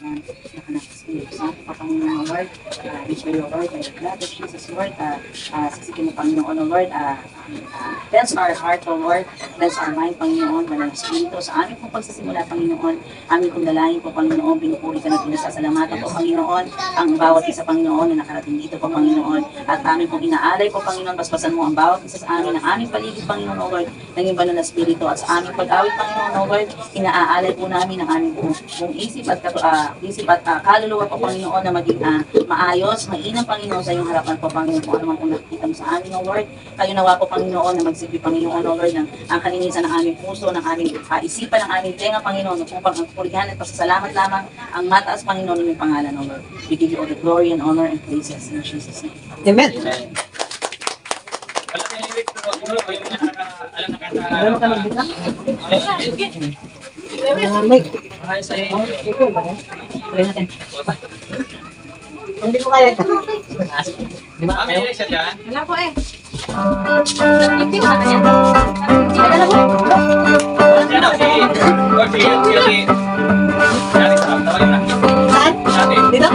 ng anak Espiritu Santo, Panginoon, Lord. We pray, O Lord, by the blood of Jesus, Lord. Sisikin mo, Panginoon, O Lord. Cleanse our heart, O Lord. Cleanse our mind, Panginoon, Banal na Espiritu. Sa aming pong pagsisimula, Panginoon, aming pong dalangin po, Panginoon, pinupuri ka na pinasasalamatan po, Panginoon, ang bawat isa, Panginoon, na nakarating dito po, Panginoon. At aming pong inaalay po, Panginoon, basbasan mo ang bawat isa sa amin, ang aming paligid, Panginoon, O Lord, ng iyong Banal na Espiritu. At sa aming pag-awit, Panginoon, O Lord, inaalay po namin ang aming buong isip at kaluluwa po, Panginoon, na maging maayos, mainam, Panginoon, sa iyong harapan po, Panginoon, kung ano man kung nakikita mo sa amin, O Lord. Kayo nawa po, Panginoon, na magsilbi, Panginoon, O Lord, ng ang kalinisan ng aming puso, ng aming isipan, ng aming tenga, Panginoon, upang ang purihan at pasasalamat lamang ang mataas, Panginoon, ng iyong pangalan, O Lord. We give you all the glory and honor and praises in Jesus' name. Amen. Alam ka magbita? Tuloy natin. Hindi ko kaya. Di ba kayo siya dyan? Wala po eh. Saan? Dito?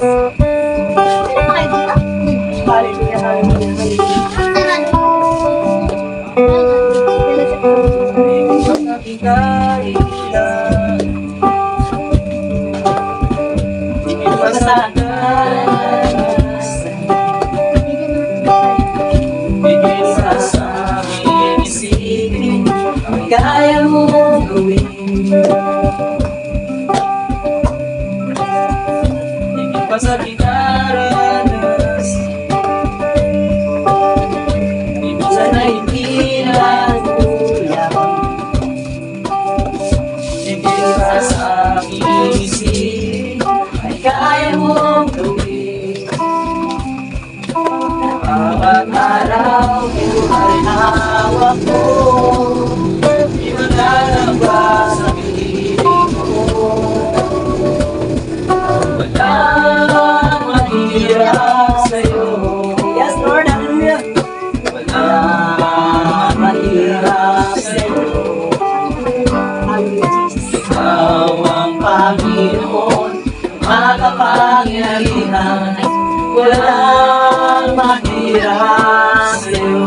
Hallelujah, hallelujah, hallelujah. Kaya mo gawin. Higit pa sa kitaranas, di mo sana hindi kulang. Higit pa sa aking isip, ay kaya mo gawin. Bawat araw, ito ay hawak mo. Di malalabas sa piling mo. Walang mahirap sa'yo. Yes, Lord, hallelujah. Walang mahirap sa'yo. Hallelujah, Jesus. Ikaw ang Panginoon, makapangyarihan. Walang mahirap sa'yo.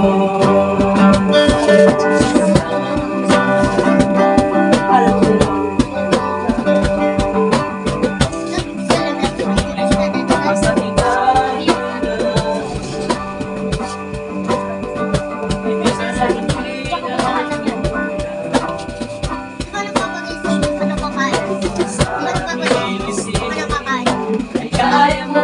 Kaya mo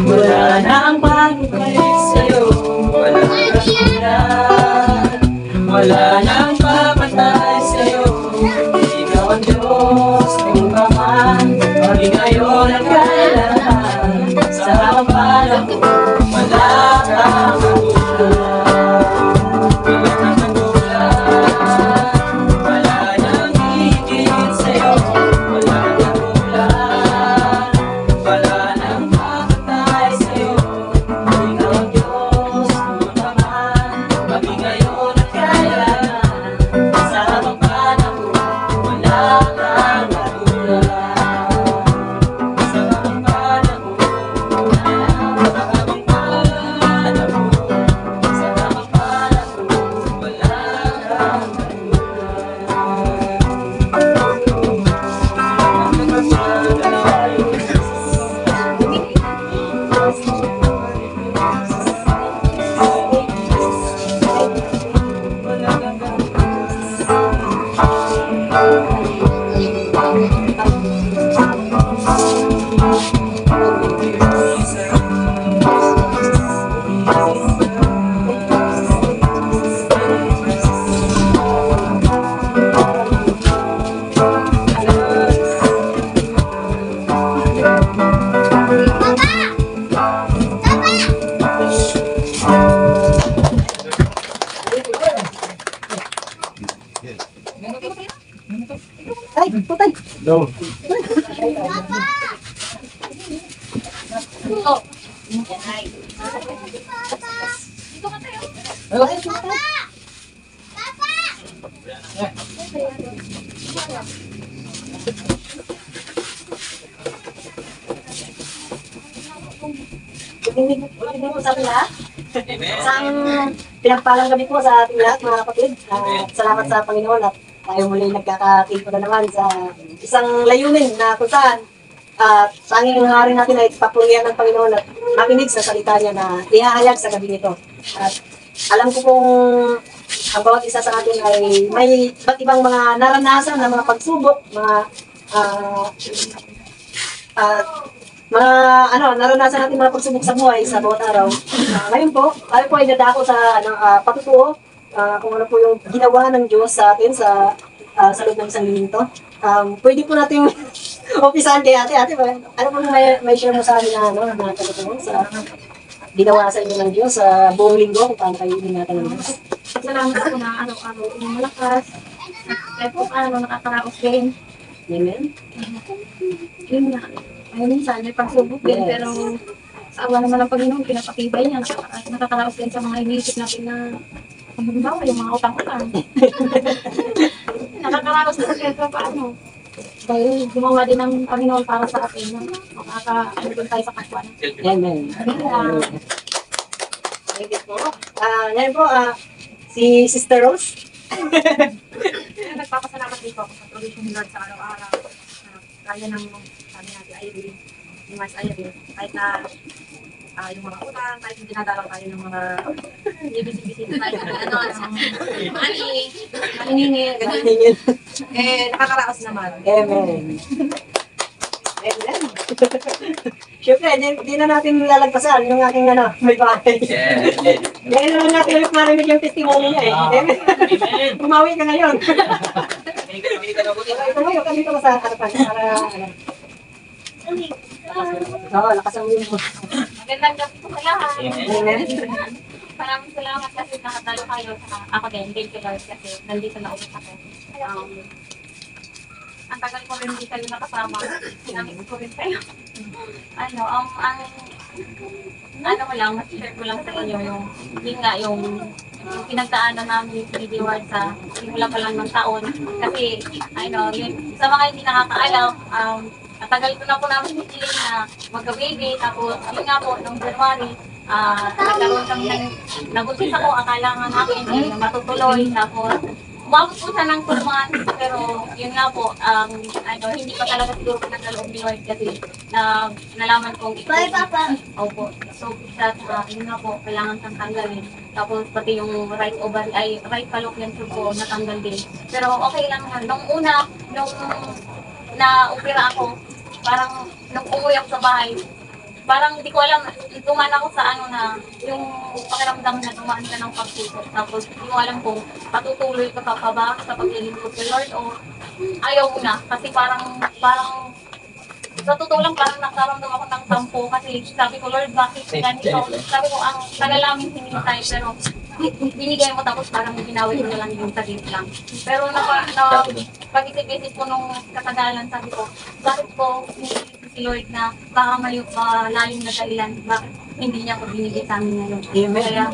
Wala nang pagbalik sa'yo, walang katulad. Wala nang papatay sa'yo, ikaw ang Diyos kung paman. Maging ngayon at kailanman, sa habang panahon, wala kang katulad. Wala kang katulad, wala nang higit sa'yo, wala kang katulad. Wala nang makatay sa'yo, ikaw ang Diyos kung paman. Maging ngayon at kailanman, sa habang panahon, wala kang katulad. Sa habang panahon, sa habang panahon, sa habang panahon, wala kang Ay, putay. No. Hindi po sa ating lahat. Isang pinagpalang gabi po sa ating lahat, mga kapatid. Salamat sa Panginoon at tayo muli nagkakakita na naman sa isang layunin na kung saan tanging hangarin natin ay papurihan ng Panginoon at makinig sa salita niya na ihahayag sa gabi nito. At alam ko pong ang bawat isa sa atin ay may iba't ibang mga naranasan na mga pagsubok, naranasan natin mga pagsubok sa buhay sa bawat araw. Ngayon po, tayo po ay nadako sa patutuo kung ano po yung ginawa ng Diyos sa atin sa loob ng isang minuto. Pwede po natin umpisahan kay ate. Ate, ano po may share mo sa akin na patutuo sa ginawa sa inyo ng Diyos sa buong linggo kung paano kayo ingatan ng Diyos? Salamat po na araw-araw yung malakas. Kahit po paano nakakaraos din. Amen? Yun na. Ay, minsan may pagsubok din, pero sa awa naman ng Panginoon, pinapatibay niya. Nakakaraos din sa mga iniisip natin na halimbawa yung mga utang-utang. Nakakaraos din pero paano? Dahil gumawa din ng Panginoon para sa atin na makaka-ano din tayo sa kapwa natin. Amen. Kaya, Thank you po. Ngayon po, si Sister Rose. nagpapasalamat din po ako sa provision ni Lord sa araw-araw. Kaya ng sabi natin, Ivy, yung mas Ivy, kahit na yung mga utang, kahit hindi nadalaw tayo ng mga bibisi-bisita tayo, maningi, ganyan. Nakakaraos naman. Amen. Amen. Siyempre, di na natin lalagpasan yung aking may bahay. Ngayon naman natin marinig yung testimony niya eh. Amen. Bumawi ka ngayon. Tumayo ka dito sa harapan. Oo, lakasan mo yun mo. Magandang gabi po sa lahat. Amen. Maraming salamat kasi nakatalo kayo sa ako din. Thank you Lord kasi nandito na ulit ako. Ang tagal ko rin hindi kayo nakasama. Sinamig ko rin kayo. Ano ko lang, share ko lang sa inyo yung, yun nga, yung pinagdaanan namin ni D. Ward sa simula pa lang ng taon. Kasi, yun, sa mga hindi nakakaalam, matagal ko na po namin hiniling na magka-baby. Tapos, yun nga po, noong January, nagkaroon kami nag-usis ako, akala nga namin na matutuloy. Tapos, umabot po siya ng 2 months, pero yun nga po, hindi pa talaga siguro pinagkaloob ni Lord kasi nalaman kong Bye, Papa! Opo. So, yun nga po, kailangan kang tanggalin. Tapos, pati yung right ovary, right fallopian tube ko, natanggal din. Pero okay lang yan. Nung una, nung na-opera ako, parang nung umuwi ako sa bahay, parang hindi ko alam, dumaan ako sa ano na, yung pakiramdam na dumaan ka ng pagsusok. Tapos hindi ko alam kung patutuloy ka pa ba sa paglilingkod kay Lord o ayaw mo na. Kasi parang sa totoo lang parang nakaramdam ako ng tampo kasi sabi ko, Lord, bakit ganito? Sabi ko, ang tagal namin hinihintay pero binigay mo tapos parang ginawin mo na lang yung saglit lang. Pero pag-isip-isip ko nung katagalan, sabi ko, bakit ko si Lord na baka malalim na dahilan, bakit hindi niya ako binigay sa amin ngayon. Kaya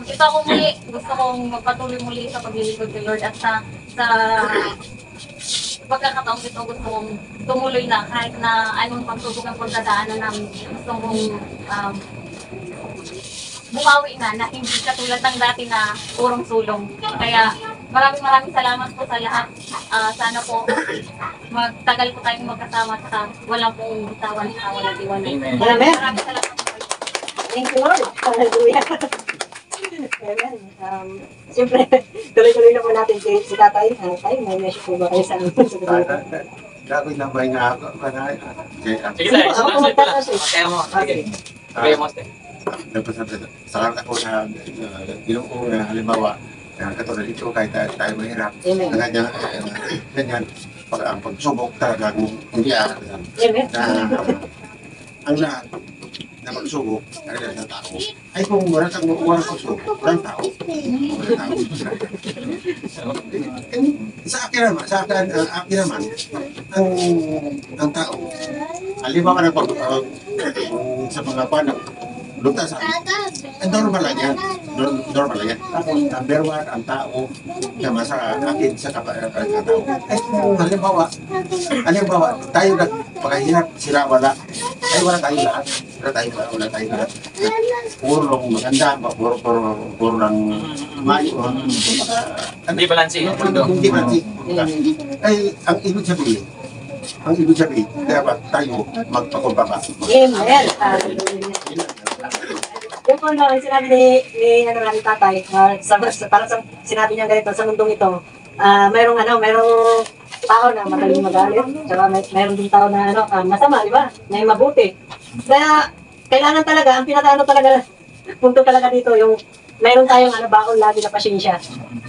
ito ako muli, gusto kong magpatuloy muli sa paglilingkod kay Lord at sa pagkakataong ito gusto kong tumuloy na kahit na anong pagsubok ang pagdadaanan namin. Gusto kong bumawi na hindi katulad ng dati na urong sulong. Kaya maraming salamat po sa lahat. Sana po magtagal po tayong magkasama at wala pong bitawan sa wala diwan. Amen. Amen. Maraming salamat po. Thank you, Lord. Hallelujah. Amen. Siyempre, tuloy-tuloy na po natin si Tatay. Tay, may message po ba kayo sa amin? Gagawin lang ba yung ako? Sige tayo, sunod ko lang. Kaya mo, sige. Kaya mo, Ste. Salamat ako sa ginoo na halimbawa katulad ito kahit tayo mahirap. Amen. Ganyan, ang pagsubok talaga hindi Amen. ang lahat na pagsubok talaga sa tao. Ay kung wala kang pagsubok, walang tao. Sa akin naman, ang tao, halimbawa na sa mga paano, luta sa normal lang yan. Normal lang yan. Tapos, number one, ang tao na sa akin sa tao. Ay, halimbawa, tayo nagpakahirap, sila wala. Ay, wala tayo lahat. Wala tayo lahat. Puro lang maganda, puro lang mayo. Hindi balansi. Hindi balansi. Ay, ang ibig sabihin, dapat tayo magpakumbaba. Amen. Yung po no, sinabi ni natin Tatay, parang sinabi niya ganito, sa mundong ito, mayroong tao na madaling magalit, saka mayroong din tao na masama, di ba? Na yung mabuti. Kaya, kailangan talaga, ang punto talaga dito, yung mayroon tayong baon lagi na pasyensya.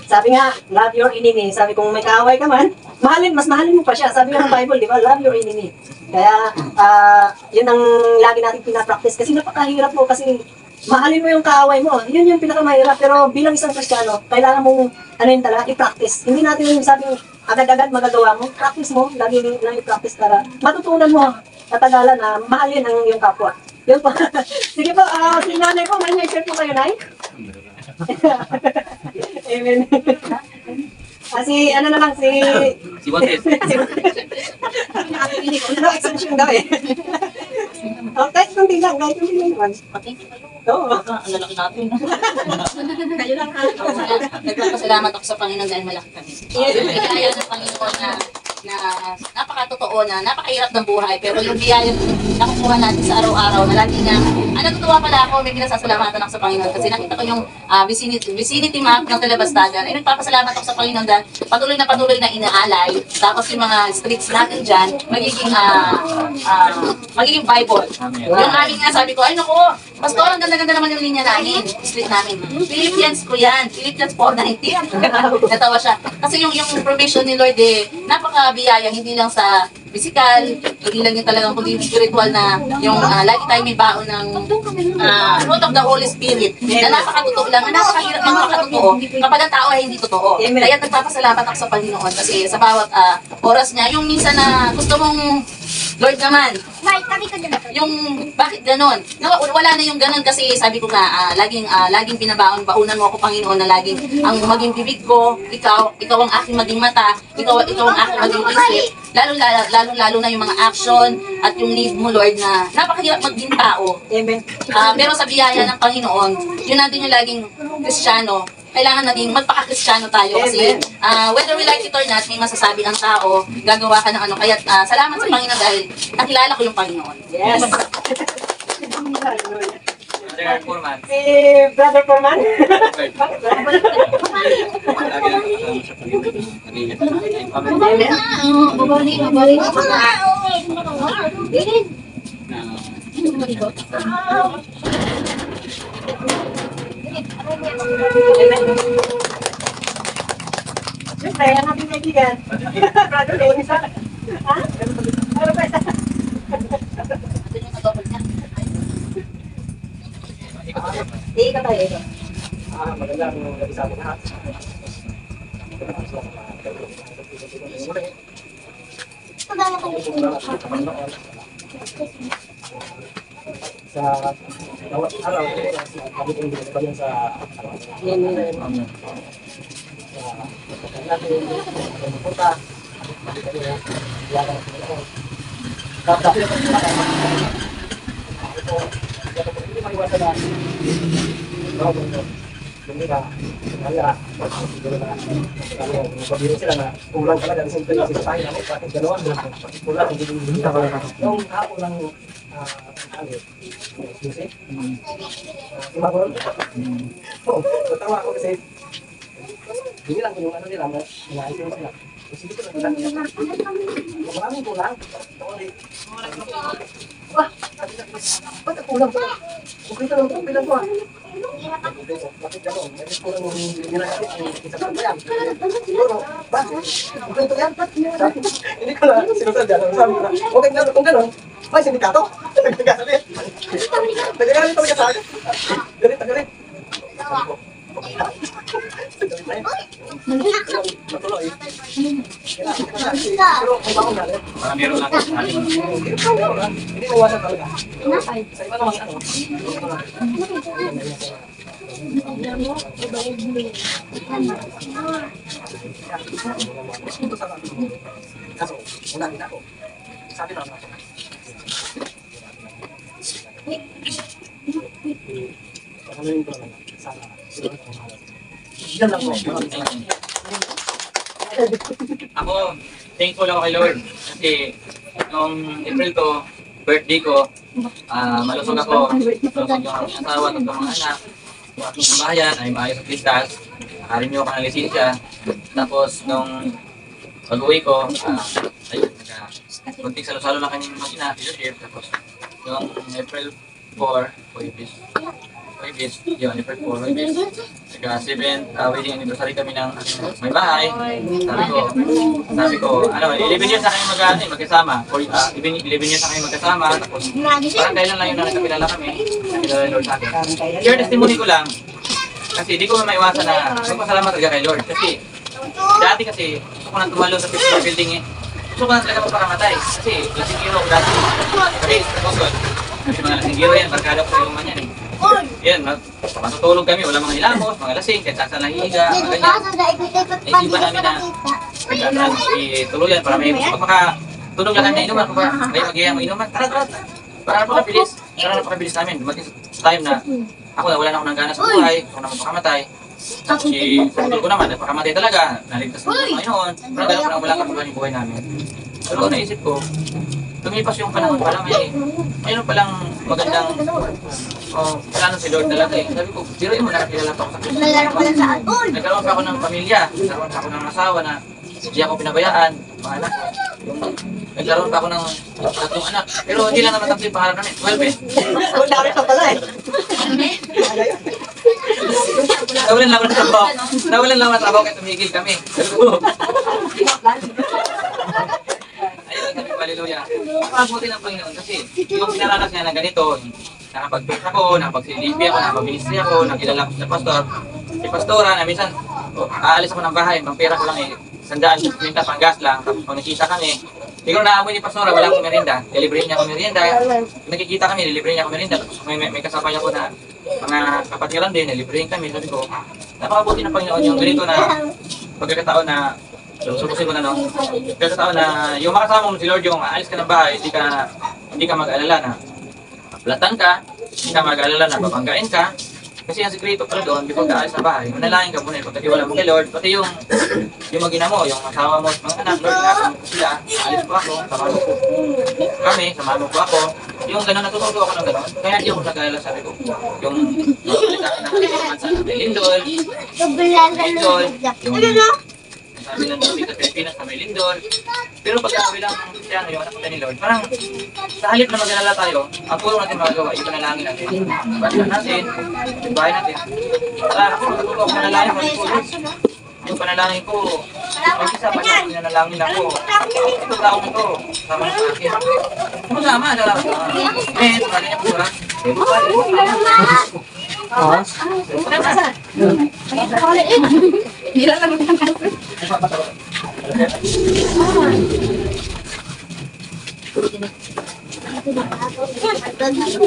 Sabi nga, love your enemy. Sabi kung may kaaway ka man, mas mahalin mo pa siya. Sabi nga ng Bible, di ba? Love your enemy. Kaya, yun ang lagi natin pinapractice. Kasi napakahirap mo kasi mahalin mo yung kaaway mo. Yun yung pinakamahirap. Pero bilang isang Kristiyano, kailangan mong talaga, i-practice. Hindi natin yung sabing agad-agad magagawa mo. Practice mo, lagi lang i-practice para matutunan mo katagalan na mahalin ang iyong kapwa. Yun po. Sige po, si nanay po, may share po kayo, Nay? Amen. Si Wanted. No, exception daw eh. Kahit kunti lang naman. Oo. Ang lalaki natin. Kayo lang ha. Nagpapasalamat ako sa Panginoon dahil malaki kami. Yung biyaya ng Panginoon na napakatotoo na napakahirap ng buhay, pero yung biyaya na nakukuha natin sa araw-araw na lagi niya, natutuwa pala ako, may pinasasalamatan ako sa Panginoon kasi nakita ko yung vicinity map ng Telebastagan. Ay nagpapasalamat ako sa Panginoon dahil patuloy na inaalay. Tapos yung mga streets natin dyan, magiging Bible. Yung amin nga sabi ko, ay naku, Pastor, ang ganda-ganda naman yung linya namin, street namin. Philippians ko yan, Philippians 4:19. Natawa siya. Kasi yung provision ni Lord napaka-biyaya, hindi lang sa physical, hindi lang yung talagang kundi spiritual na yung lagi tayo may baon ng fruit of the Holy Spirit na napakatotoo lang, na napakahirap ng makatotoo kapag ang tao ay hindi totoo. Kaya nagpapasalamat ako sa Panginoon kasi sa bawat oras niya, yung minsan na gusto mong Lord naman, yung bakit ganon? Wala na yung ganon kasi sabi ko nga, laging baunan mo ako Panginoon na laging ang maging bibig ko, ikaw ang aking maging mata, ikaw ang aking maging isip, lalo na yung mga action at yung lead mo Lord na napakahirap maging tao. Amen. Pero sa biyaya ng Panginoon, yun natin yung laging Kristiyano, kailangan naging magpaka-Kristiyano tayo kasi whether we like it or not, may masasabi ang tao, gagawa ka ng kaya salamat sa Panginoon dahil nakilala ko yung Panginoon. Yes. Brother Foreman. Si Brother Foreman. Lagi lang sa pamilya. Amen. Babalik. Siyempre, ang ating kaibigan. Brother Dennis, ha? Ano ba isa? Hindi ka tayo ito. Magandang gabi sa ating lahat. Sa bawat araw, kami kong ginagawa sa natin pupunta. Hindi maiwasan na Lumira, kaya, pabiro sila na kulang talaga sa internet sa tayo namin, bakit gano'n? Kulang, hindi ka pala kasi. Yung hapon ng music, imagol. Oo, natawa ako kasi, hindi lang yung ano nila, inaayos yung sila. Kasi dito na kulang nila. Maraming kulang. Wah, ba't kulang ko? Okay lang ko ah. Bakit gano'n? May kurang yung ginagalit yung isang ko yan. Siguro, bakit? Okay ito yan? Hindi ko na sinusadya. Sabi ko na, okay nga kung gano'n, may sindikato. Nagagalit. Nagagalit talaga sa akin. Galit na galit. Sabi ko, okay na. Galit na yun. Matuloy. Pero kung bakong galit. Meron lang sa ating Hindi mawasan talaga. Sa iba naman ano. Kaso, unangin ako. Sabi na ako. Pakaluin ko naman. Sana. Yan lang po. Ako, thankful ako kay Lord. Kasi, nung April ko, birthday ko, malusog ako. Malusog yung aking asawa, ng mga anak. Yung aking sambahayan ay maayos at ligtas. Nakarenew ako ng lisensya. Tapos, nung pag-uwi ko, ayun, kunting salo-salo lang kanyang makina, leadership. Tapos, yung April 4, yun, April 4, Saka 7th wedding anniversary kami ng may bahay. Sabi ko, ano, 11 years na kami magkasama. 11 years na kami magkasama. Tapos, parang kailan lang yun na nagkakilala kami. Nakilala ni Lord sa akin. Share testimony ko lang. Kasi di ko maiwasan na magpasalamat talaga kay Lord. Kasi, dati kasi, gusto ko nang tumalo sa physical building eh. Gusto ko na talaga magpakamatay. Kasi, lasinggiro ko dati. Kami, Boston. Kasi mga lasinggiro yan, barkada ko sa iluman yan eh. Yan, matutulog kami, wala mga hilamos, mga lasing, kahit saan nahihiga, mga ganyan. Iba namin na ituluyan para may gusto makatulog lang kami na inuman, may mag-iyang inuman, tara. Para napakabilis namin. Dumating sa time na ako na wala na ako ng gana sa buhay, ako na mapakamatay. Sa ko naman, napakamatay talaga, naligtas na mga Panginoon, parang gano'n parang wala kapagawa yung buhay namin. Pero naisip ko, lumipas yung panahon pala, mayroon palang magandang plano si Lord talaga eh. Sabi ko, biruin mo, nakakilala pa ako sa Kristo. Nagkaroon pa ako ng pamilya, nagkaroon pa ako ng asawa na hindi ako pinabayaan, mga anak. Nagkaroon pa ako ng 3 anak. Pero hindi lang naman 3 yung pangarap namin, 12 eh. Dami pa pala eh. Nawalan lang ng trabaho kaya tumigil kami. Ayun, sabi ko, hallelujah. Napakabuti ng Panginoon kasi yung pinaranas niya na ganito, nakapag-preach ako, nakapag-silipi ako, nakapag-ministry ako, nakilala ko sa pastor. Si pastora na minsan, aalis ako ng bahay, pang pera ko lang eh, 100 kwenta pang gas lang, tapos pag nakita kami, siguro naamoy ni pastora, wala akong merienda, delivery niya ako merienda, nakikita kami, delivery niya ako merienda, tapos may kasabay ako na mga kapatiran din, delivery kami, sabi ko, napakabuti ng Panginoon yung ganito na pagkakataon na subusin ko na no. Pagkakataon na yung makasama mo si Lord yung aalis ka ng bahay, hindi ka mag-alala na platan ka, hindi ka mag-alala na babanggain ka. Kasi ang sikreto pala doon, before ka aalis ng bahay, manalangin ka muna, pagkatiwala mo kay Lord, pati yung magina mo, yung asawa mo, mga anak, Lord, nakasama ko sila, aalis po ako, samano po ako. Yung gano'n, natututo ako ng gano'n. Kaya hindi ako nag-alala, sabi ko. Yung salita na naman sa Lindol, yung sabi ng Lord sa Pilipinas na may lindol. Pero pagka bilang Kristiyano, yung anak natin ni Lord, parang sa halip na mag-alala tayo, ang puro natin magagawa, ipanalangin natin. Balikan natin, yung bahay natin. Ako, natuto ako manalangin ko po, Lord. Yung panalangin ko, yung isa pa na pinanalangin ako. Ito taong ito, sama sa akin. Masama na lang. Tumagal niya po sarap.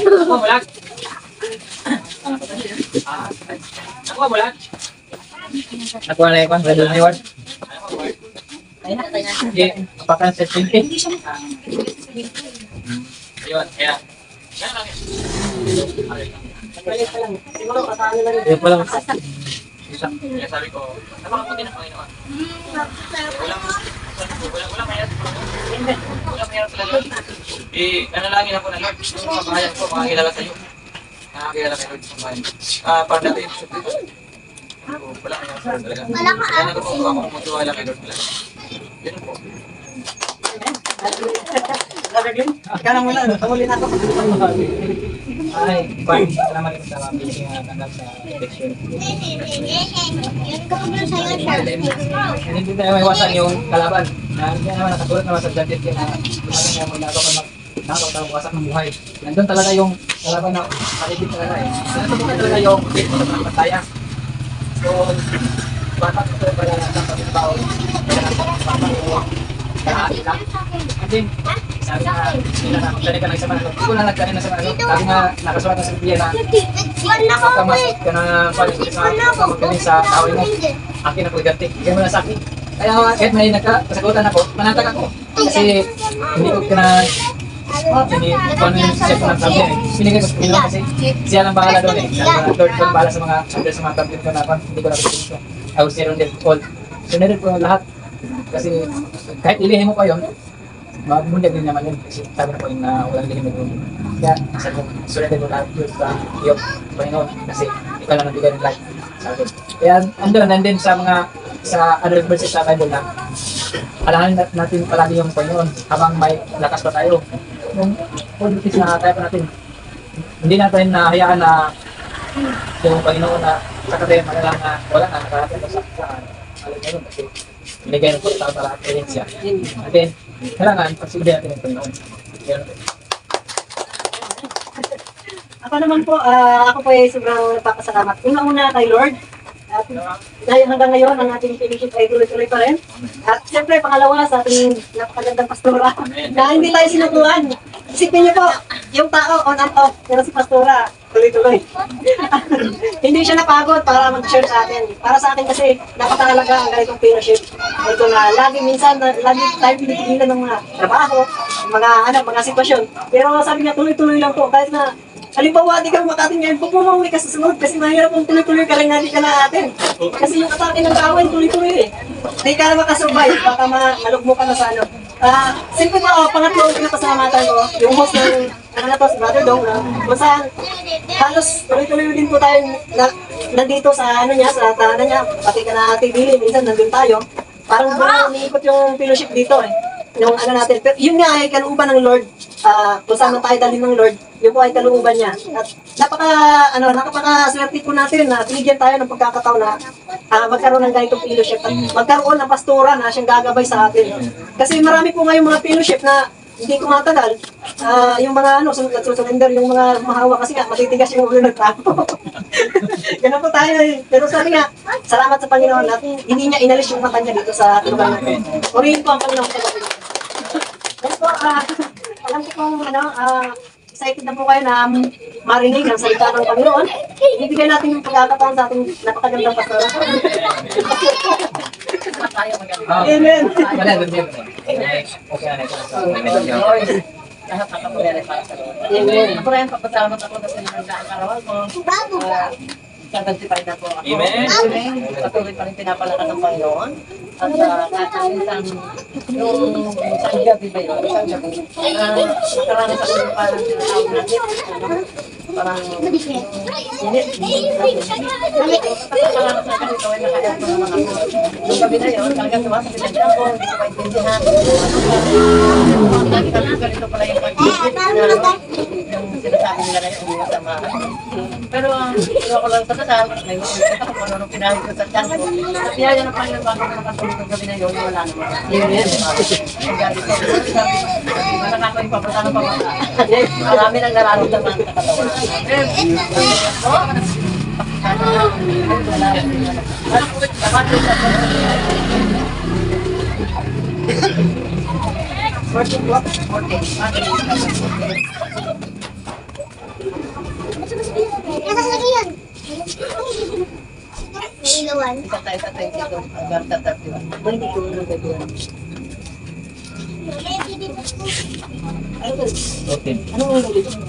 Ako, bulag. Ako, bulag. Nakuha na yung redo na yun. Hindi, apakan sa 20. Ayun, kaya. Kaya lang yun. Balik pa lang. Siguro kasama lang. Ayun pa lang. Kaya sabi ko, napakabuti ng Panginoon. Walang mayroon. Walang mayroon talaga. Nanalangin ako na Lord. Yung kabahayan ko, makakilala sa'yo. Nakakilala kay Lord sa bahay. Para natin, wala mayroon talaga. Kaya natutuwa ako kumutuwala kay Lord talaga. Yun po. Ikaw na muna. Tumuli na ako. Ay, fine. Salamat sa mabilis nga tanggap sa election. Hindi tayo maiwasan yung kalaban. Hindi naman nakatulad naman sa Jantit na tumating na mula ako nakakatawasak ng buhay. Nandun talaga yung kalaban na maligid talaga eh. Natutukan talaga yung ritmo sa mga pantaya. So, batak ito pala ng pagkabaon. Kaya natin kahati lang. And then, sabi nga, sila na, magdali ka ng isang manalo. Hindi ko na nagkanin na sa manalo. Sabi nga, nakasulat na sa Biblia na pagkamasok ka na paligid sa magkanin sa away mo. Akin ako iganti. Bigyan mo na sa akin. Kaya kahit may nagkasagutan ako, manatag ako. Kasi hindi ko ka na hindi ko ano yung siya ko ng sabi eh. Pinigay ko sa Panginoon kasi siya lang bahala doon eh. Sabi nga, Lord ko bahala sa mga under sa mga tablet ko na hindi ko napitin ko. I will surrender all. Surrender ko lahat. Kasi kahit ilihin mo pa yun, magbundag din naman yun. Kasi sabi ko na walang lihim mo yun. Kaya sabi ko, surrender ko lahat yun sa iyo, Panginoon. Kasi ikaw lang nabigay ng life. Sabi ko. Kaya nandun sa mga sa other verses sa Bible na alahanin natin palagi yung Panginoon habang may lakas pa tayo. Yung positive na tayo pa natin. Hindi natin nahayaan na yung Panginoon na sa katayan malalang na wala na nakarating sa alam ngayon kasi binigay ng pagkakataon para at siya. And then, kailangan pagsigilin natin yung Panginoon. Ako naman po, ako po ay sobrang nagpapasalamat. Una-una kay Lord. At dahil hanggang ngayon, ang ating fellowship ay tuloy-tuloy pa rin. At siyempre, pangalawa sa ating napakagandang pastora na hindi tayo sinutuan. Isipin niyo po, yung tao on and off, pero si pastora, tuloy-tuloy. Hindi siya napagod para mag-share sa atin. Para sa akin kasi, napakahalaga ang ganitong fellowship. Ito na, lagi tayo pinipigilan ng mga trabaho, mga sitwasyon. Pero sabi niya, tuloy-tuloy lang po. Kahit na, halimbawa, di ka makating ngayon, pupumawin ka sa sunod kasi mahirap kung tuloy-tuloy ka rin nga di ka na atin. Kasi yung atake ng kaaway, tuloy-tuloy eh. Di ka na makasurvive, baka malugmo ka na sa ano. Simple na pangatlo ang pinapasalamatan ko, yung host ng si Brother Dong, kung saan halos tuloy-tuloy din po tayo nandito sa niya, sa tahanan niya, pati ka na Ate Billy, minsan nandun tayo. Parang doon umiikot yung fellowship dito eh. Yung natin. Pero yun nga ay kalooban ng Lord. Kung saan tayo dalhin ng Lord, yun po ay kalooban niya. At napaka-swerte po natin na binigyan tayo ng pagkakataon na magkaroon ng ganitong fellowship at magkaroon ng pastora na siyang gagabay sa atin. Kasi marami po ngayong mga fellowship na hindi ko matagal. Yung mga surrender, yung mga mahawa kasi nga matitigas yung ulo ng tao. Ganun po tayo eh. Pero sabi nga, salamat sa Panginoon at hindi niya inalis yung mata niya dito sa lugar natin. Purihin po ang Panginoon sa Panginoon. Yes po, alam ko kung excited na po kayo na marinig ang salita ng Panginoon. Ibigay natin yung pagkakataon sa ating napakagandang pastora. Amen. Amen. Ako rin, papasalamat ako na sinagkakarawan ko. Sagantified na po ako. Amen. Patuloy pa rin pinapalakan ng Panginoon. At kahit minsan, yung isang gabi ba yun? Isang gabi. Nakaranas ako yung parang tinatawag natin. parang init. Yung gabi na yun, talagang sumasakit ang tiyan ko, hindi ko maintindihan. Ganito pala yung pag-ibig na yung sinasabi nila na yung masama. Pero iwa ko lang sa kasal, ngayon ako kung ano pinahid ko sa tiyan ko. Kaya yan ang Panginoon bago ko nakatulog ng gabi na yun, wala naman. Amen. Ang gabi ko, wala ako yung papatano pa mata. Marami nang nararamdaman sa katawan. Okay.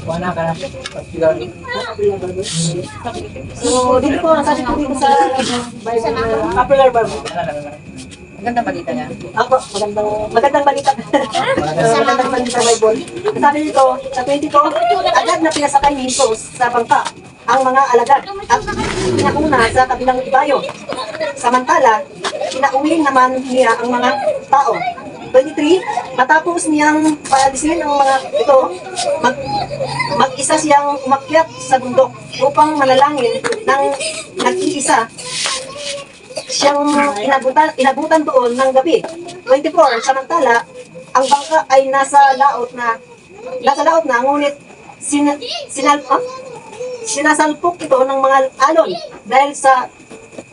Wala ka na. So, dito po, ang sabi ko dito sa Popular Bible. Magandang balita niya. Ako, magandang balita. Magandang balita sa Bible. Sabi dito, sa 22, agad na pinasakay ni Jesus sa bangka ang mga alagad at pinakuna sa kabilang ibayo. Samantala, pinauwi naman niya ang mga tao. 23, matapos niyang paalisin ang mga ito, mag-isa siyang umakyat sa bundok upang manalangin ng nag-iisa. Siyang inabutan doon ng gabi. 24, samantala, ang bangka ay nasa laot na, ngunit sinasalpok ito ng mga alon dahil sa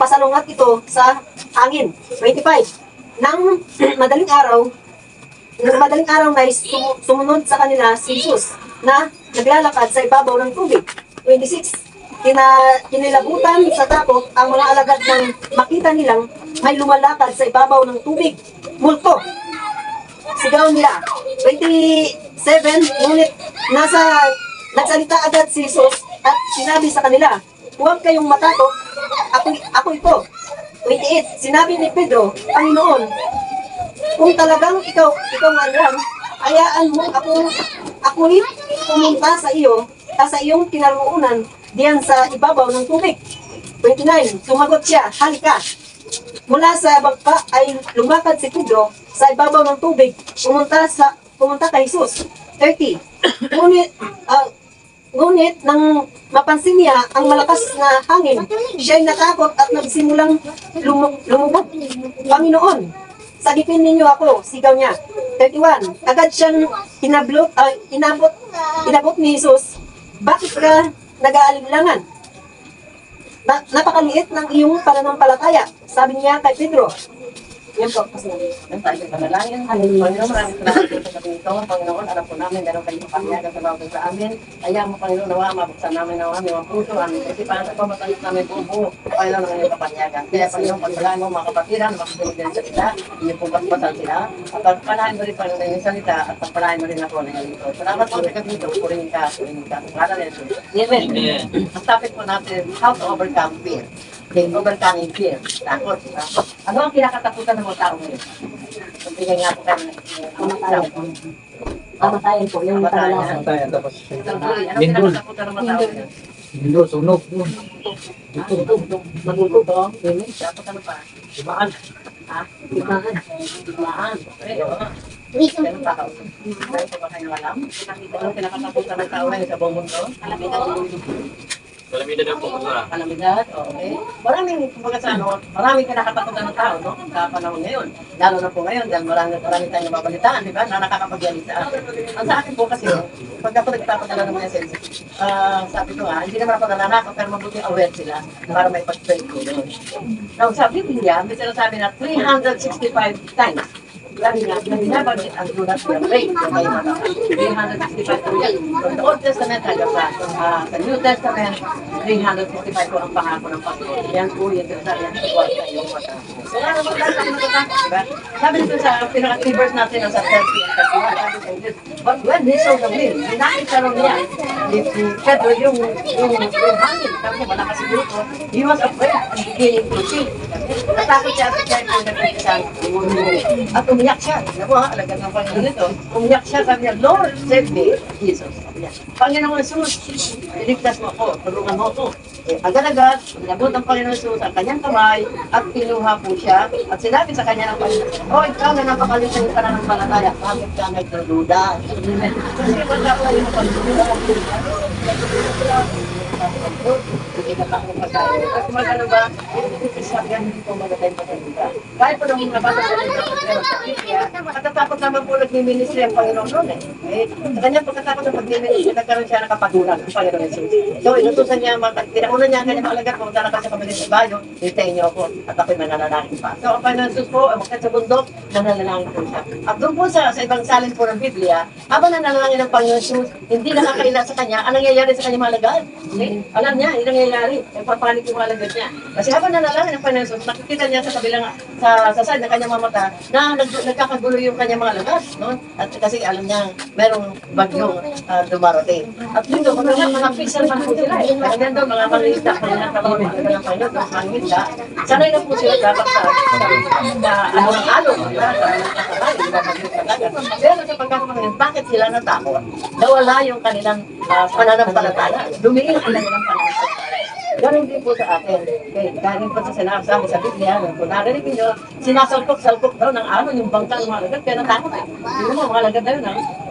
pasalungat ito sa hangin. 25, nang madaling araw na sumunod sa kanila si Jesus na naglalakad sa ibabaw ng tubig. 26, kinilabutan sa takot ang mga alagad nang makita nilang may lumalakad sa ibabaw ng tubig. Multo. Sigaw nila. 27, ngunit nagsalita agad si Jesus at sinabi sa kanila, huwag kayong matakot, ako ito. 28, sinabi ni Pedro, Panginoon, kung talagang ikaw nga lang, hayaan mo ako'y pumunta sa iyong kinaroonan diyan sa ibabaw ng tubig. 29, sumagot siya, halika. Mula sa bangka ay lumakad si Pedro sa ibabaw ng tubig, pumunta kay Jesus. 30, ngunit nang mapansin niya ang malakas na hangin, siya'y natakot at nagsimulang lumubog. Panginoon, sagipin ninyo ako, sigaw niya. 31, agad siyang inabot ni Jesus, bakit ka nag-aalinlangan? Napakaliit ng iyong pananampalataya, sabi niya kay Pedro. Yan po, Ang tayo panalangin. Panginoon, maraming salamat po sa gabi ito. Panginoon, alam po namin, meron kayong kapanyagan sa bawat sa amin. Kaya mo, Panginoon, nawa, mabuksan namin nawa, aming mga puso, aming isipan, sa pamatalit namin po buo, Panginoon, ng iyong kapanyagan. Kaya, Panginoon, pagpalaan mo, mga kapatiran, makikinig din sa kita, hindi po basbasan sila, at pagpalain mo rin, Panginoon, ng iyong salita, at pagpalain mo rin ako ng iyong ito. Salamat po sa gabi ito, purin ka. Para rin ito. Amen. Ang topic po natin, how to overcome fear. Overcoming fear. Takot. Ano ang kinakatakutan ng mga tao ngayon? Pagbigay nga po kayo ng Kamatayan po, yung kamatayan. Tayo, tapos Ano Lindol. kinakatakutan ng mga tao ngayon? Lindol, sunog. Magulog to. Dapat ano pa? Ibaan. Ha? Tigmaan. Pero, ganun tao. Dahil pa ba kayo alam? Ano kinakatakutan ng tao ngayon sa buong mundo? Kalamida daw po, Pastora. Kalamidad, okay. Maraming, kumbaga sa ano, maraming kinakatakutan ng tao, no? Sa panahon ngayon. Lalo na po ngayon, dahil marami tayong nababalitaan, di ba? Na nakakapagyali sa akin. Ang sa akin po kasi, pag ako nagpapadala ng mga sense, sabi ko hindi naman ako nananakot, pero mabuti aware sila para may pag-trade ko doon. Now, sa Biblia, may sinasabi na 365 times. Sabi nga, na binabagit ang do not be afraid. Okay, 365 po yan. From the Old Testament hanggang sa New Testament, 365 po ang pangako ng Panginoon. Yan po yung sinasabi yan. Huwag kayong matapos. So, ano po tayo sa mga diba? Sabi nito sa pinaka-3 verse natin sa 30 and 31, sabi sa English, but when he saw the wind, hinakit sa ron niya. Si Pedro, yung hangin, sabi niya, wala kasi grupo, he was afraid and beginning to sink. Natakot siya sa Pedro na kaya at umiyak umiyak siya. Naku ha, alaga ng Panginoon ito. Umiyak siya, sabi niya, Lord, save me. Jesus, sabi niya. Panginoon Jesus, iligtas mo ako, tulungan mo ako. Agad-agad, nabot ang Panginoon Jesus ang kanyang kamay at kinuha po siya at sinabi sa kanya ng Panginoon, oh, ikaw na napakalitan yung pananampalataya, bakit ka nagdududa? Kasi wala ko yung pagdududa ng hindi ka takot pagkain. At magano ba, sabi yan, hindi po magandang pagkain. Kahit po nung nabasa ko rin sa Biblia, matatakot naman po nagmi-ministry ang Panginoon noon eh. Sa kanya pagkatakot ng pag-ministry, nagkaroon siya ng kapatulan ng Panginoon Jesus. So, inutusan niya, tinauna niya ang kanyang alagat, pumunta na kasi sa kabilis ng bayo, hintayin niyo ako at ako'y mananalangin pa. So, ang Panginoon Jesus po, umakyat sa bundok, nananalangin po siya. At doon po sa ibang salin po ng Biblia, habang nananalangin ng Panginoon Jesus, hindi nakakaila sa kanya, ang nangyayari sa kanyang mga alagad. Alam niya, hindi nangyayari. Nagpapanik yung mga alagad niya. Kasi habang nanalangin ng Panginoon Jesus, nakikita niya sa kabilang sa side ng kanyang mga mata na nagkakagulo yung kanyang mga alagad. No? At kasi alam niya, merong bagyong dumarating. At dito, mga pixel man po sila. Kaya doon, mga mangingisda, kaya trabaho ng Panginoon, mga mangingisda, sanay na po sila dapat sa ano ng alon. Pero sa pagkakamangan, bakit sila natakot? Nawala yung kanilang pananampalataya. Lumiin ang kanilang pananampalataya. Ganon din po sa atin. Okay, galing po sa sinasabi sa Biblia, kung narinig niyo, sinasalpok-salpok daw ng alon yung bangka ng mga alagad, kaya natakot eh. Hindi mo, mga alagad na yun,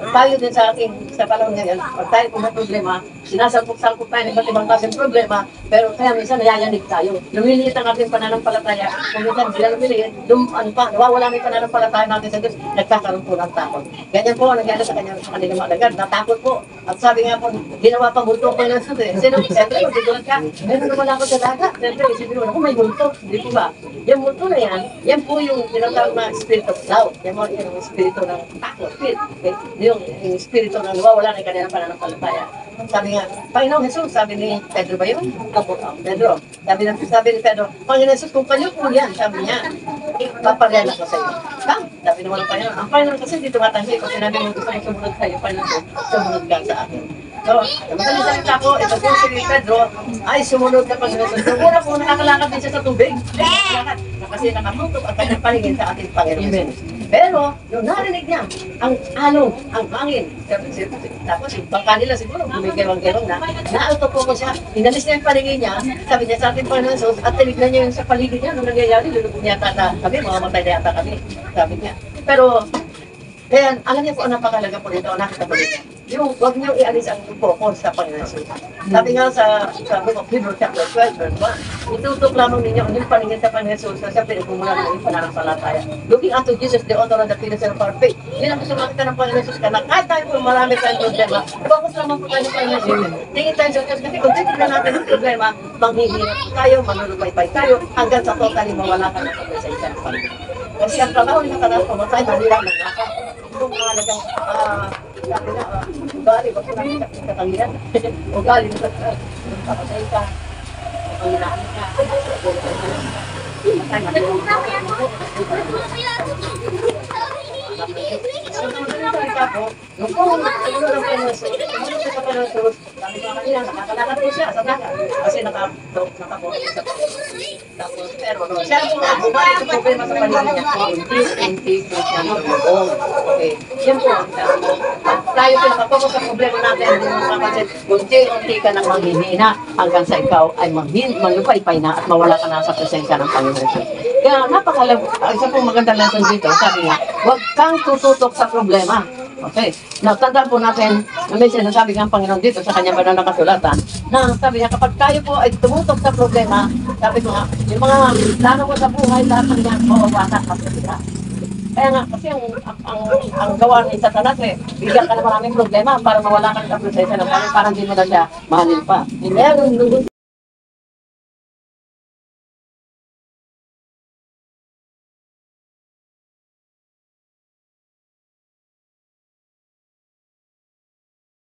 tayo din sa ating, sa panahon ngayon, pag tayo kung may problema, sinasalpok-salpok tayo ng iba't ibang klaseng problema, pero kaya minsan nayayanig tayo. Lumiliit ang ating pananampalataya. Kung minsan sila lumiliit, nawawala na yung pananampalataya natin sa Diyos, nagkakaroon po ng takot. Ganyan po ang nangyari sa kanilang mga alagad, natakot po. At sabi nga po, ginawa pa multo po ng Diyos. Siyempre, magdudulat ka. Meron naman ako sa dagat. Siyempre, isipin mo, may multo. Hindi po ba? Yung multo na yan po yung tinatawag na spirit of doubt. Yan mo yung espiritu ng takot. Okay? Yung espiritu ng nawawala na yung kanilang pananampalataya. Sabi nga, Panginoon Jesus, sabi ni Pedro ba yun? Opo, Pedro. Sabi ni Pedro, Panginoon Jesus, kung kayo po yan, sabi niya, paparela ko sa iyo. Sabi naman ng Panginoon, ang Panginoon kasi hindi tumatanggi. Kung sinabi mo gusto mo sumunod kayo, Panginoon, sumunod ka sa akin. So, madaling salita po, ito po si Pedro ay sumunod na Panginoon. So, una po, nakakalakad din siya sa tubig. Kasi nakatutok ang kanyang paningin sa ating Panginoon. Pero, nung narinig niya, ang alon, ang hangin, tapos yung bangka nila siguro, gumigewang-gewang na, nautopo ko siya, inalis niya yung paningin niya, sabi niya sa ating Panginoon Jesus, at tinignan niya yung sa paligid niya, nung nangyayari, lulubog niya yata kami, mamamatay na yata kami, sabi niya. Pero, kaya, alam niya po, ang napakalaga po nito, nakita po nito. Yung, huwag niyo ialis ang focus sa Panginoon Jesus. Sabi nga sa book of Hebrews chapter 12, verse 1, itutok lamang ninyo ang yung paningin sa Panginoon Jesus na siya pinagmumula ng yung pananampalataya. Looking unto Jesus, the author and the finisher of our faith. Yun ang gusto makita ng Panginoon Jesus ka na kahit tayo po marami tayong problema, focus lamang po tayo ng Panginoon Jesus. Tingin tayo sa Diyos kasi kung titignan natin ang problema, manghihirap tayo, manulupay-pay tayo, hanggang sa totally mawala ka ng pagkasensya ng Panginoon. Kasi ang trabaho ng kanan pumatay, mahirap ng laka. Kung mahalagang, sabi na, ugali, basta namin katangian. Ugali, kapatay ka, panginahan ka. Nung po, ano ng Panginoon, sabi ko kanina, nakakalakad po siya sa dagat. Kasi nakapokus sa Panginoon. Tapos, pero, siya po, bumalik sa problema sa paligid niya. Unti po siya noon. Okay. Yan po, tayo po nakapokus sa problema natin. Hindi mo napansin, unti-unti ka nang manghihina hanggang sa ikaw ay malupay-pay na at mawala ka na sa presensya ng Panginoon. Kaya napakalam, isa pong magandang lesson dito, sabi nga, huwag kang tututok sa problema. Okay. Now, tandaan po natin, na may sinasabi ng Panginoon dito sa kanyang banal na kasulatan, na sabi niya, kapag tayo po ay tumutok sa problema, sabi ko nga, yung mga plano mo sa buhay, lahat ng yan, mawawasak at kasira. Kaya nga, kasi ang gawa ni Satanas bigyan ka na maraming problema para mawala ka ng presensya ng Panginoon, parang hindi mo na siya mahalin pa. Kaya nung